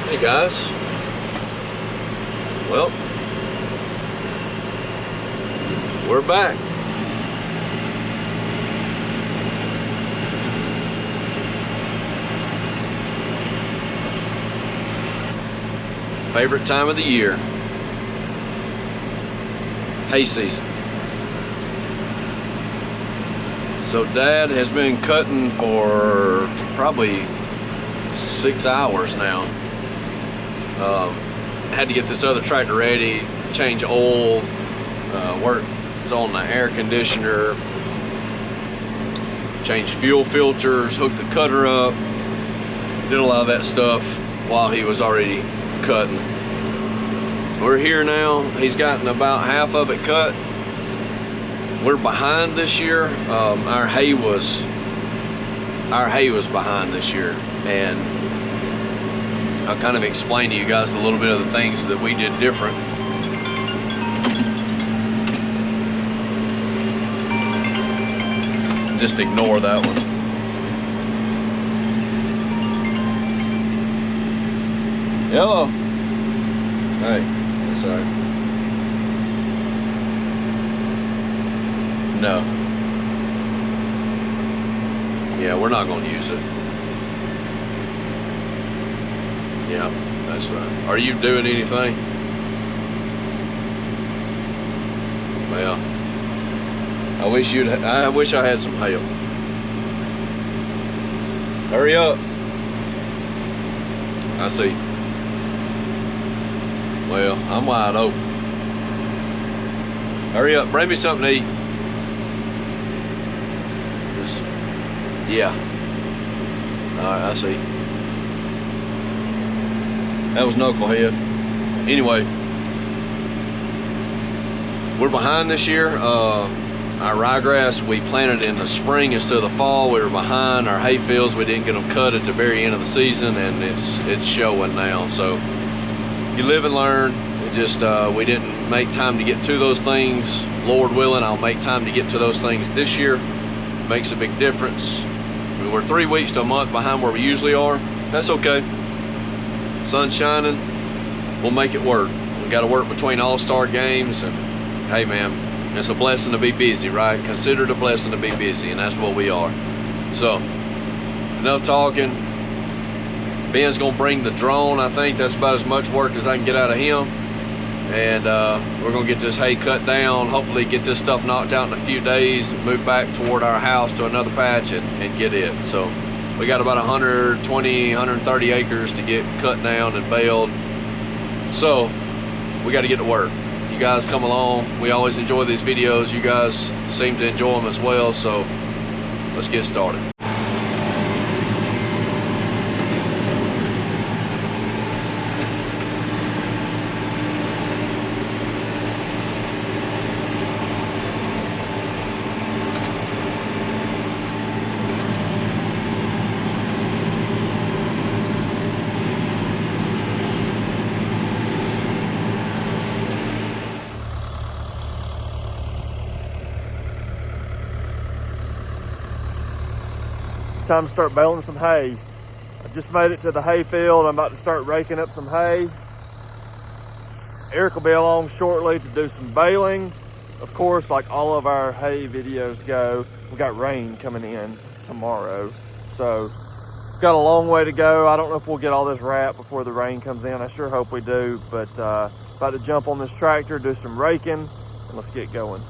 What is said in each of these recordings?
Hey guys, well, we're back. Favorite time of the year, hay season. So Dad has been cutting for probably 6 hours now. Had to get this other tractor ready, change oil, worked on the air conditioner, changed fuel filters, hooked the cutter up, did a lot of that stuff while he was already cutting. We're here now. He's gotten about half of it cut. We're behind this year. Our hay was behind this year, and I'll kind of explain to you guys a little bit of the things that we did different. Just ignore that one. Hello. Hey, that's all right. No. Yeah, we're not going to use it. Yeah, that's right. Are you doing anything? Well, I wish I had some help. Hurry up. I see. Well, I'm wide open. Hurry up, bring me something to eat. Yeah. Alright, I see. That was knucklehead. Anyway, we're behind this year. Our ryegrass we planted in the spring instead of the fall. We were behind. Our hay fields, we didn't get them cut at the very end of the season, and it's showing now. So you live and learn. It just we didn't make time to get to those things. Lord willing, I'll make time to get to those things this year. Makes a big difference. We're 3 weeks to a month behind where we usually are. That's okay. Sun's shining. We'll make it work. We got to work between all-star games, and hey man, it's a blessing to be busy, right? Consider it a blessing to be busy, and that's what we are. So, enough talking. Ben's gonna bring the drone. I think that's about as much work as I can get out of him. And we're gonna get this hay cut down, hopefully get this stuff knocked out in a few days, move back toward our house to another patch and get it. So we got about 120, 130 acres to get cut down and baled. So we got to get to work. You guys come along. We always enjoy these videos. You guys seem to enjoy them as well. So let's get started. Time to start baling some hay. I just made it to the hay field. I'm about to start raking up some hay. Eric will be along shortly to do some baling. Of course, like all of our hay videos go, we got rain coming in tomorrow. So got a long way to go. I don't know if we'll get all this wrapped before the rain comes in. I sure hope we do, but about to jump on this tractor, do some raking, and let's get going.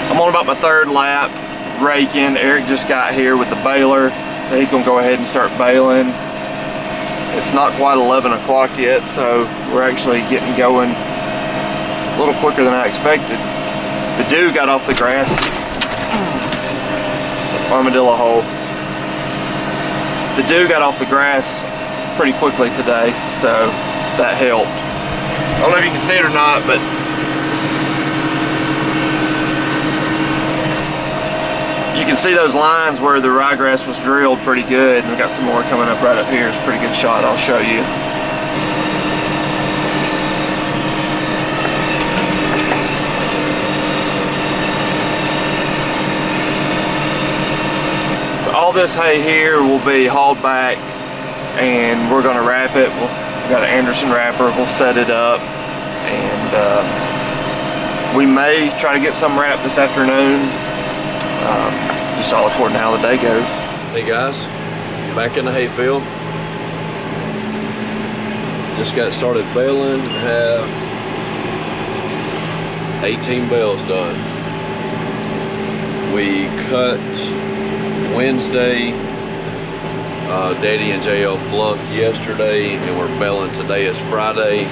I'm on about my third lap raking. Eric just got here with the baler. So he's gonna go ahead and start baling. It's not quite 11 o'clock yet, so we're actually getting going a little quicker than I expected, to The dew got off the grass. Armadillo hole. The dew got off the grass pretty quickly today, so that helped. I don't know if you can see it or not, but you can see those lines where the ryegrass was drilled pretty good. And we got some more coming up right up here. It's a pretty good shot. I'll show you. So all this hay here will be hauled back, and we're going to wrap it. We've got an Anderson wrapper. We'll set it up, and we may try to get some wrapped this afternoon. Just all according to how the day goes. Hey guys, back in the hayfield. Just got started baling. Have 18 bales done. We cut Wednesday. Daddy and JL fluffed yesterday, and we're baling today is Friday.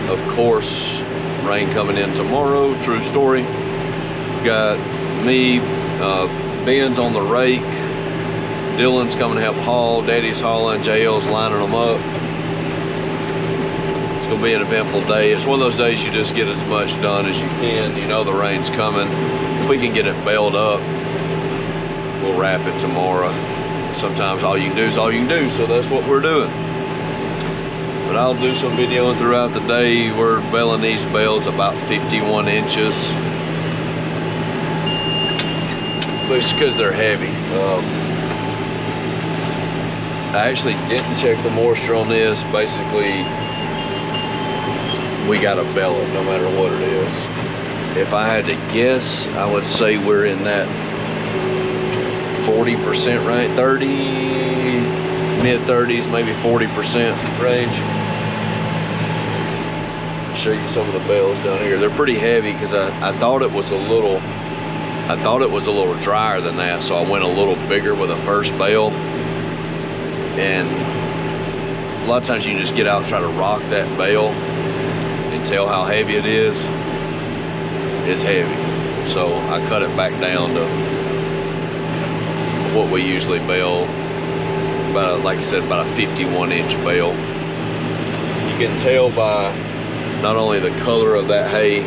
Of course, rain coming in tomorrow, true story. Got me, Ben's on the rake, Dylan's coming to help haul, Daddy's hauling, JL's lining them up. It's gonna be an eventful day. It's one of those days you just get as much done as you can. You know the rain's coming. If we can get it baled up, we'll wrap it tomorrow. Sometimes all you can do is all you can do, so that's what we're doing. But I'll do some videoing throughout the day. We're baling these bales about 51 inches. But it's because they're heavy. I actually didn't check the moisture on this. Basically, we got to bale it no matter what it is. If I had to guess, I would say we're in that 40% range, 30, mid-30s, maybe 40% range. I'll show you some of the bales down here. They're pretty heavy because I thought it was a little drier than that, so I went a little bigger with the first bale. And a lot of times you can just get out and try to rock that bale and tell how heavy it is. It's heavy, so I cut it back down to what we usually bale, about like I said, about a 51-inch bale. You can tell by not only the color of that hay,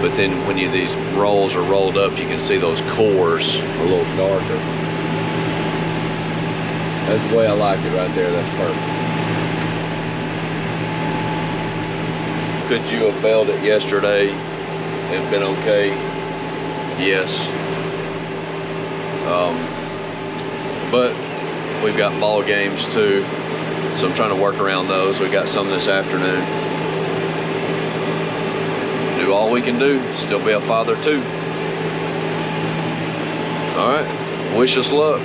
but then when these rolls are rolled up, you can see those cores are a little darker. That's the way I like it right there. That's perfect. Could you have baled it yesterday and been okay? Yes. But we've got ball games too, so I'm trying to work around those. We got some this afternoon. Do all we can do, still be a father too. All right, wish us luck.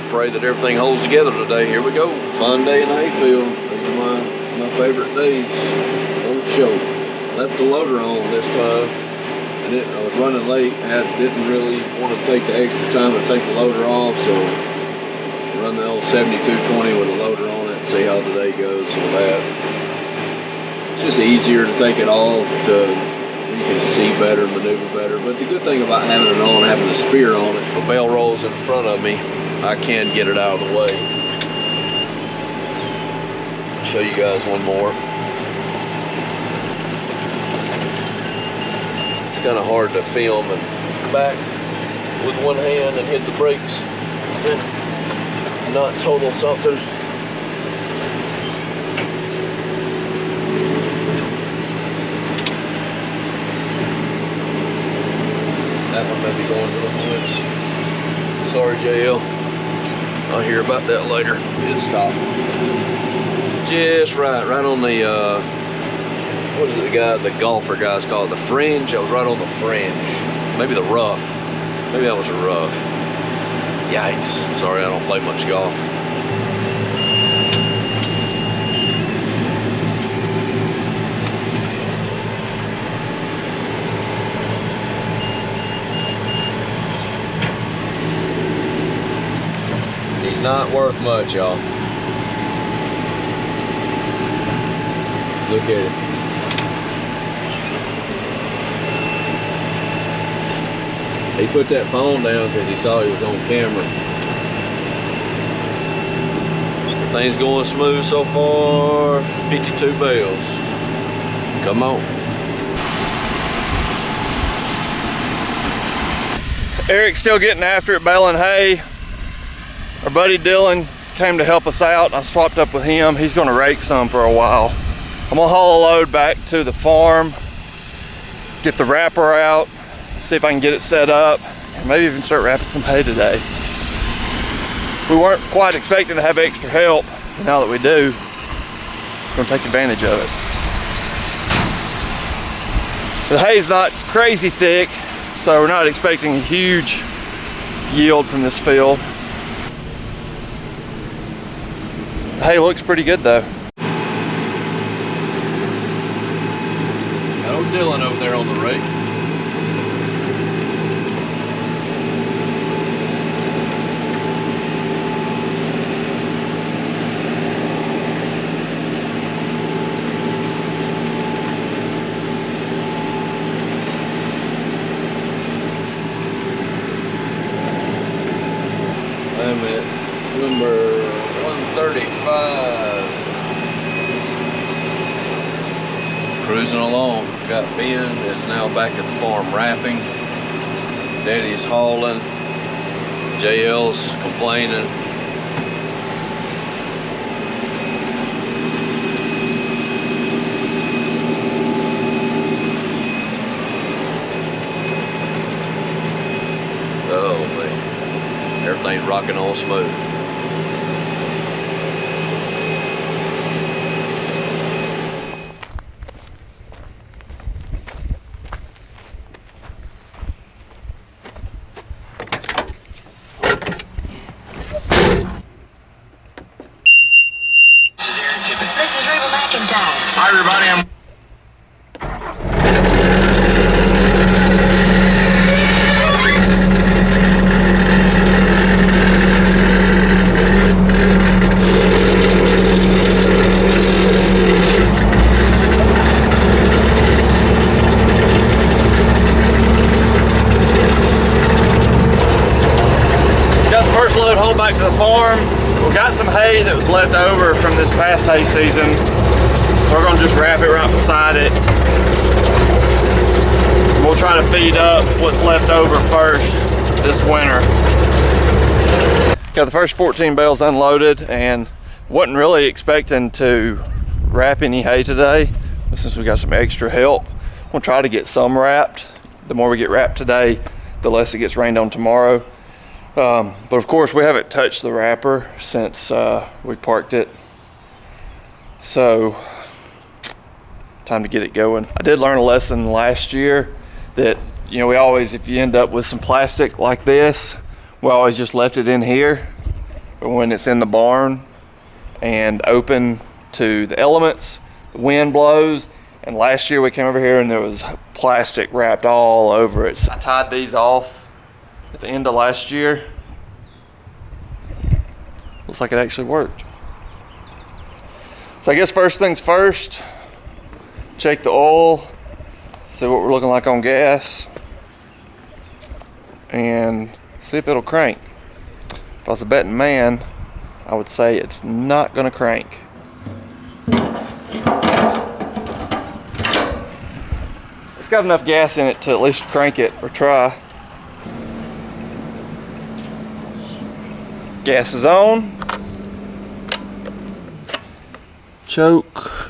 Pray that everything holds together today. Here we go, fun day in the hayfield. These are my favorite days. No show. Left the loader on this time, and I was running late. Didn't really want to take the extra time to take the loader off, so run the old 7220 with the loader on it and see how today goes with that. It's just easier to take it off, you can see better, maneuver better. But the good thing about having it on, having the spear on it, the bale rolls in front of me, I can get it out of the way. Show you guys one more. It's kind of hard to film and back with one hand and hit the brakes and not total something. That one may be going to the woods. Sorry, JL. I'll hear about that later. It stopped. Just right on the, what is it the golfer guys call it? The fringe? That was right on the fringe. Maybe the rough. Maybe that was a rough. Yikes. Sorry, I don't play much golf. He's not worth much, y'all. Look at it. He put that phone down because he saw he was on camera. Things going smooth so far. 52 bales. Come on. Eric's still getting after it baling hay. Our buddy Dylan came to help us out. I swapped up with him. He's gonna rake some for a while. I'm gonna haul a load back to the farm, get the wrapper out, see if I can get it set up, and maybe even start wrapping some hay today. We weren't quite expecting to have extra help. Now that we do, we're gonna take advantage of it. The hay's not crazy thick, so we're not expecting a huge yield from this field. The hay looks pretty good though. Got old Dylan over there on the rake. I'm at number 135. Cruising along. Got Ben is now back at the farm wrapping. Daddy's hauling. JL's complaining. Oh man. Everything's rocking on smooth. This is Reba McIntyre. Hi everybody, I'm Got the first load hauled back to the farm. We got some hay that was left over from this past hay season. We're gonna just wrap it right beside it. We'll try to feed up what's left over first this winter. Got the first 14 bales unloaded and wasn't really expecting to wrap any hay today, but since we got some extra help, we'll try to get some wrapped. The more we get wrapped today, the less it gets rained on tomorrow. But of course we haven't touched the wrapper since we parked it. So time to get it going. I did learn a lesson last year that, you know, we always, if you end up with some plastic like this, we always just left it in here. But when it's in the barn and open to the elements, the wind blows. And last year we came over here and there was plastic wrapped all over it. So I tied these off at the end of last year. Looks like it actually worked. So I guess first things first, check the oil, see what we're looking like on gas, and see if it'll crank. If I was a betting man, I would say it's not gonna crank. It's got enough gas in it to at least crank it or try. Gas is on. Choke.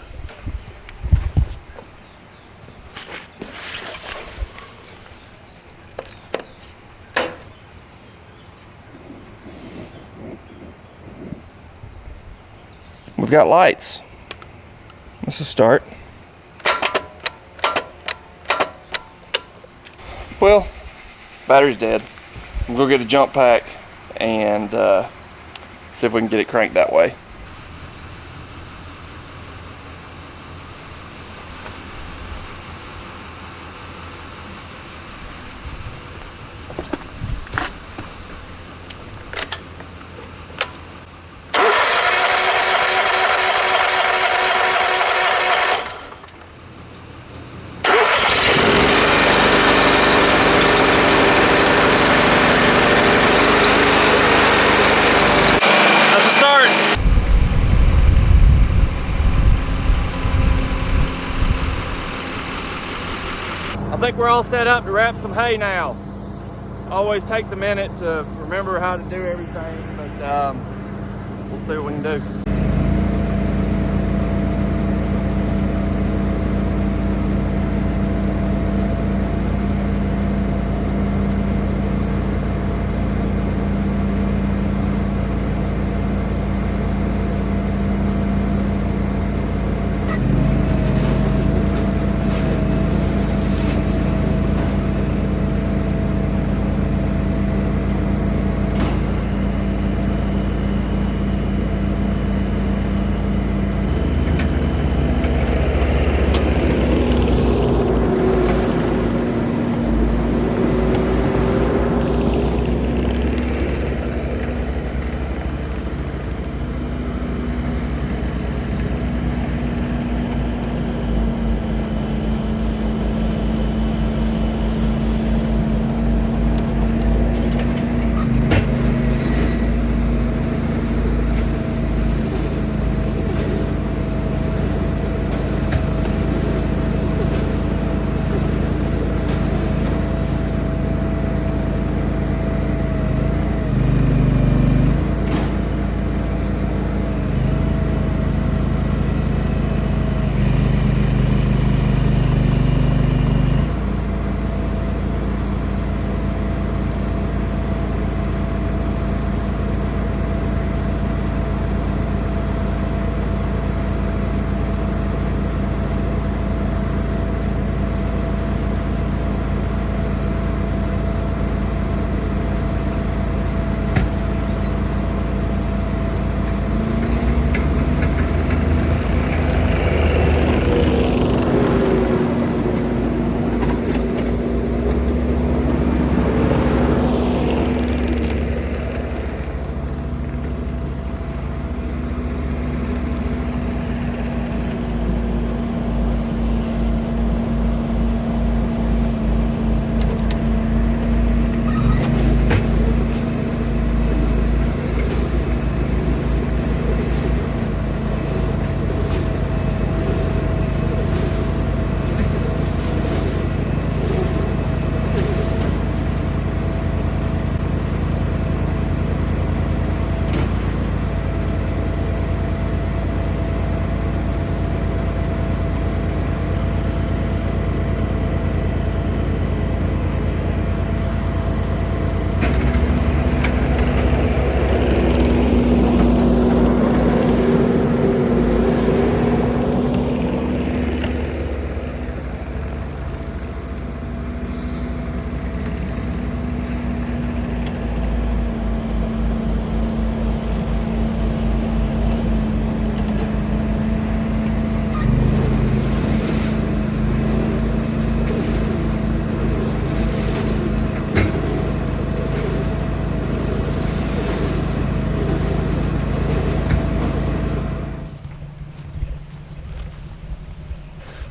We've got lights. Let's just start. Well, battery's dead. We'll go get a jump pack and see if we can get it cranked that way. I think we're all set up to wrap some hay now. Always takes a minute to remember how to do everything, but we'll see what we can do.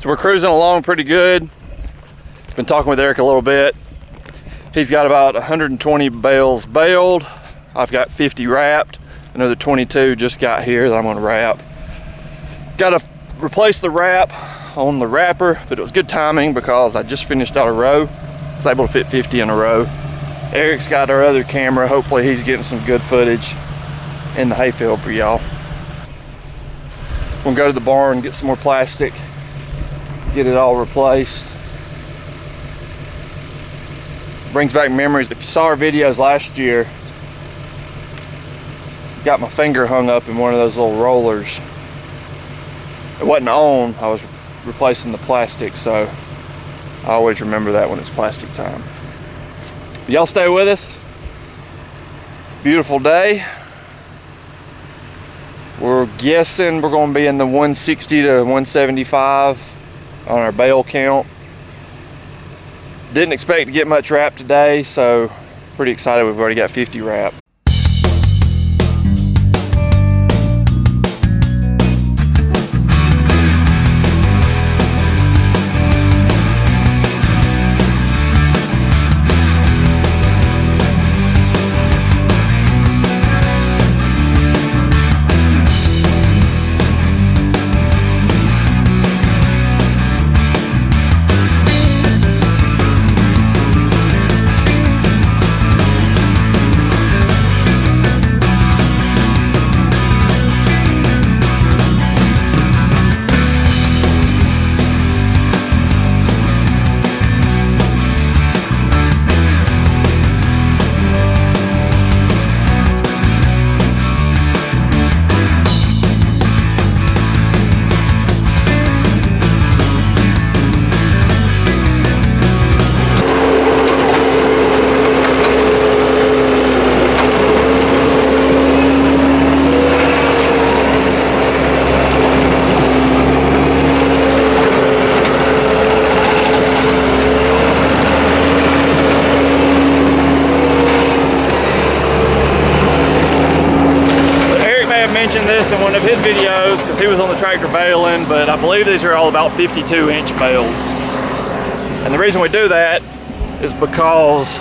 So we're cruising along pretty good. Been talking with Eric a little bit. He's got about 120 bales baled. I've got 50 wrapped. Another 22 just got here that I'm gonna wrap. Got to replace the wrap on the wrapper, but it was good timing because I just finished out a row. I was able to fit 50 in a row. Eric's got our other camera. Hopefully he's getting some good footage in the hayfield for y'all. We'll go to the barn, get some more plastic, get it all replaced. Brings back memories. If you saw our videos last year, got my finger hung up in one of those little rollers. It wasn't on, I was replacing the plastic, so I always remember that when it's plastic time. Y'all stay with us. Beautiful day. We're guessing we're gonna be in the 160 to 175 on our bale count. Didn't expect to get much wrapped today, so pretty excited. We've already got 50 wrapped. mentioned this in one of his videos because he was on the tractor baling, but I believe these are all about 52-inch bales. And the reason we do that is because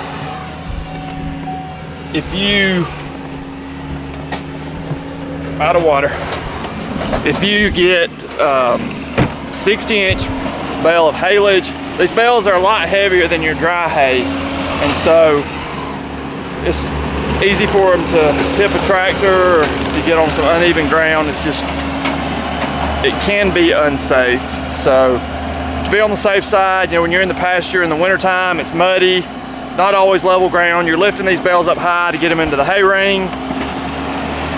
if you, out of water, if you get 60-inch bale of haylage, these bales are a lot heavier than your dry hay, and so it's easy for them to tip a tractor or to get on some uneven ground. It's just, it can be unsafe. So to be on the safe side, you know, when you're in the pasture in the wintertime, it's muddy, not always level ground. You're lifting these bales up high to get them into the hay ring.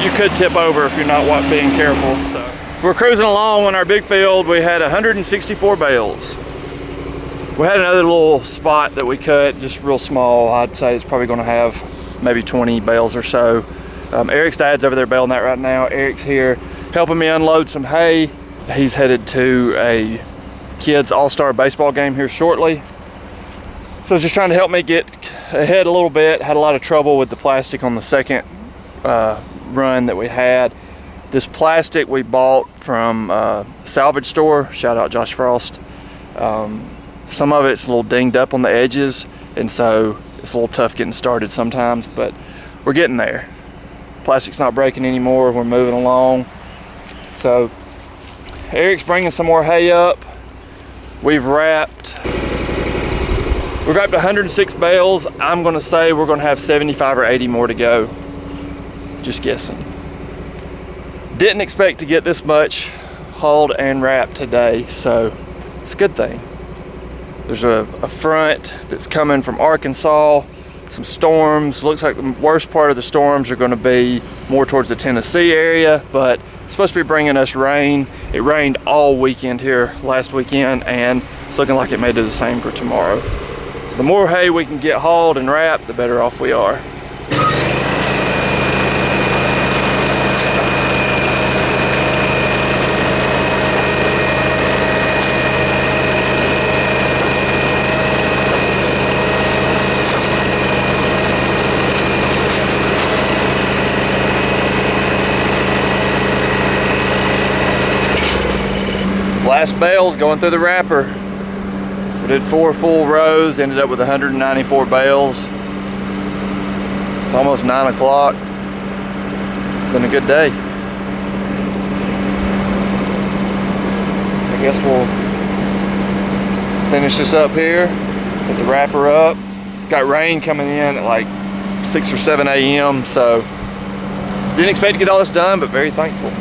You could tip over if you're not being careful. So we're cruising along on our big field. We had 164 bales. We had another little spot that we cut, just real small. I'd say it's probably gonna have maybe 20 bales or so. Eric's dad's over there baling that right now. Eric's here helping me unload some hay. He's headed to a kids all-star baseball game here shortly. So just trying to help me get ahead a little bit. Had a lot of trouble with the plastic on the second run that we had. This plastic we bought from a salvage store. Shout out Josh Frost. Some of it's a little dinged up on the edges, and so it's a little tough getting started sometimes, but we're getting there. Plastic's not breaking anymore. We're moving along. So Eric's bringing some more hay up. We've wrapped 106 bales. I'm gonna say we're gonna have 75 or 80 more to go. Just guessing. Didn't expect to get this much hauled and wrapped today, so it's a good thing. There's a front that's coming from Arkansas, some storms. Looks like the worst part of the storms are gonna be more towards the Tennessee area, but it's supposed to be bringing us rain. It rained all weekend here last weekend, and it's looking like it may do the same for tomorrow. So the more hay we can get hauled and wrapped, the better off we are. Last bales going through the wrapper. We did 4 full rows, ended up with 194 bales. It's almost 9 o'clock. Been a good day. I guess we'll finish this up here, put the wrapper up. Got rain coming in at like 6 or 7 a.m. so didn't expect to get all this done, but very thankful.